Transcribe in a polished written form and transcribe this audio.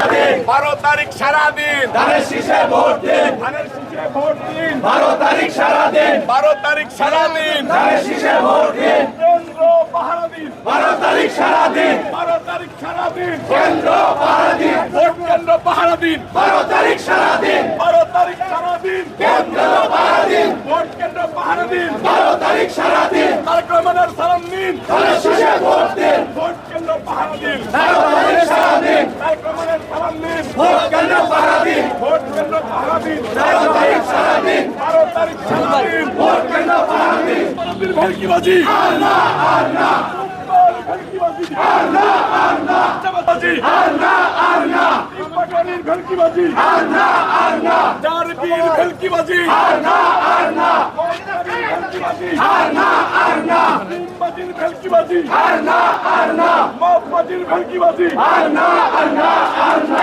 সারাদিন 12 তারিখ সারাদিন ধানের শীষে ভোট দিন ধানের শীষে ভোট দিন 12 তারিখ সারাদিন 12 তারিখ সারাদিন ধানের শীষে ভোট দিন কেন্দ্র পাহারা দিন 12 তারিখ সারাদিন 12 তারিখ সারাদিন কেন্দ্র পাহারা দিন ভোট কেন্দ্র পাহারা দিন 12 তারিখ সারাদিন 12 তারিখ সারাদিন কেন্দ্র পাহারা দিন ভোট কেন্দ্র পাহারা দিন 12 তারিখ সারাদিন তারেক রহমানের সালাম নিন ধানের শীষে ভোট দিন ভোট কেন্দ্র পাহারা দিন 12 তারিখ সারাদিন তারেক রহমানের সালাম নিন ভোট কেন্দ্র পাহারা দিন ভোট কেন্দ্র পাহারা দিন 12 তারিখ সারাদিন 12 তারিখ সারাদিন ভোট কেন্দ্র পাহারা দিন ভেলকিবাজি আর না আর না ভেলকিবাজি আর না আর না চাঁদাবাজি আর না আর না পাটানির ভেলকিবাজি আর না আর না চারপীর ভেলকিবাজি আর না আর না ভেলকিবাজি আর না আর না নিমবাজির ভেলকিবাজি আর না আর না মগবাজির ভেলকিবাজি আর না আর না আর না